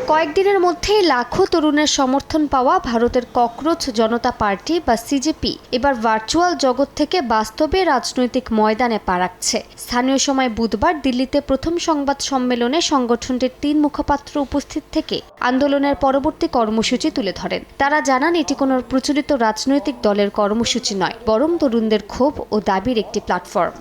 কয়েকদিনের মধ্যেই লাখো তরুণের সমর্থন পাওয়া ভারতের ককরোচ জনতা পার্টি বা সিজেপি এবার ভার্চুয়াল জগৎ থেকে বাস্তবে রাজনৈতিক ময়দানে পা রাখছে। স্থানীয় সময় বুধবার দিল্লিতে প্রথম সংবাদ সম্মেলনে সংগঠনটির ৩ মুখপাত্র উপস্থিত থেকে আন্দোলনের পরবর্তী কর্মসূচি তুলে ধরেন। তারা জানান এটি কোনো প্রচলিত রাজনৈতিক দলের কর্মসূচি নয়, বরং তরুণদের ক্ষোভ ও দাবির একটি প্ল্যাটফর্ম।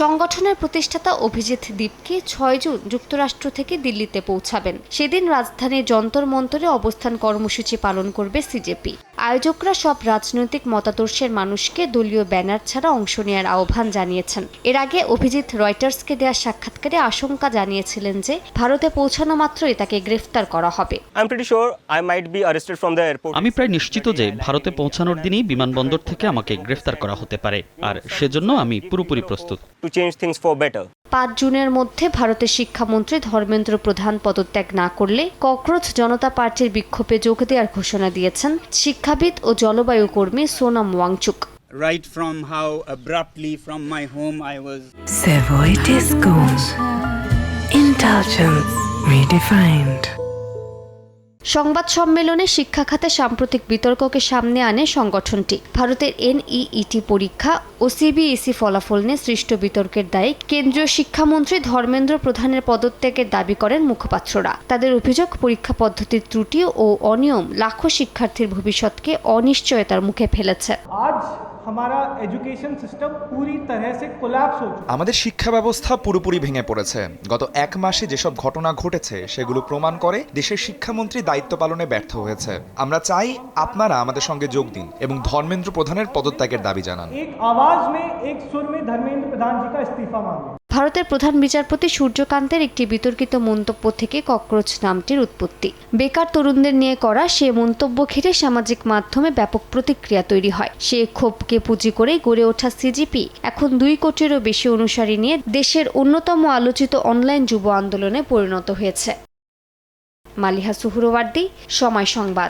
সংগঠনের প্রতিষ্ঠাতা অভিজিৎ দীপকে ৬ জুন যুক্তরাষ্ট্র থেকে দিল্লিতে পৌঁছাবেন। সেদিন রাজধানীর যন্তর মন্তরে অবস্থান কর্মসূচি পালন করবে সিজেপি। আয়োজকরা সব রাজনৈতিক মতাদর্শের মানুষকে দলীয় ব্যানার ছাড়া অংশ নেওয়ার আহ্বান জানিয়েছেন। এর আগে অভিজিৎ রয়টার্সকে দেওয়া সাক্ষাৎকারে আশঙ্কা জানিয়েছিলেন যে ভারতে পৌঁছানো মাত্রই তাকে গ্রেফতার করা হবে। আমি প্রায় নিশ্চিত যে ভারতে পৌঁছানোর দিনই বিমানবন্দর থেকে আমাকে গ্রেফতার করা হতে পারে, আর সেজন্য আমি পুরোপুরি প্রস্তুত। ৫ জুনের মধ্যে ভারতের শিক্ষামন্ত্রী ধর্মেন্দ্র প্রধান পদত্যাগ না করলে ককরোচ জনতা পার্টির বিক্ষোভে যোগ দেওয়ার ঘোষণা দিয়েছেন শিক্ষাবিদ ও জলবায়ু কর্মী Sonam Wangchuck. Right from how abruptly from my home I was. Savoy Discourse. Indulgence redefined. সংবাদ সম্মেলনে শিক্ষা খাতে সাম্প্রতিক বিতর্ককে সামনে আনে সংগঠনটি। ভারতের NEET পরীক্ষা ও CBSE ফলাফল নিয়ে সৃষ্ট বিতর্কের দায়ে কেন্দ্রীয় শিক্ষামন্ত্রী ধর্মেন্দ্র প্রধানের পদত্যাগের দাবি করেন মুখপাত্ররা। তাদের অভিযোগ, পরীক্ষা পদ্ধতির ত্রুটি ও অনিয়ম লাখো শিক্ষার্থীর ভবিষ্যৎকে অনিশ্চয়তার মুখে ফেলেছে। আমাদের শিক্ষা ব্যবস্থা পুরোপুরি ভেঙে পড়েছে। গত 1 মাসে যেসব ঘটনা ঘটেছে সেগুলো প্রমাণ করে দেশের শিক্ষামন্ত্রী দায়িত্ব পালনে ব্যর্থ হয়েছে। আমরা চাই আপনারা আমাদের সঙ্গে যোগ দিন এবং ধর্মেন্দ্র প্রধানের পদত্যাগের দাবি জানান। ভারতের প্রধান বিচারপতি সূর্যকান্তের একটি বিতর্কিত মন্তব্য থেকে ককরোচ নামটির উৎপত্তি। বেকার তরুণদের নিয়ে করা সে মন্তব্য ঘিরে সামাজিক মাধ্যমে ব্যাপক প্রতিক্রিয়া তৈরি হয়। সে ক্ষোভকে পুঁজি করে গড়ে ওঠা সিজেপি এখন 2 কোটিরও বেশি অনুসারী নিয়ে দেশের অন্যতম আলোচিত অনলাইন যুব আন্দোলনে পরিণত হয়েছে। মালিহা সুহরওয়ার্দী, সময় সংবাদ।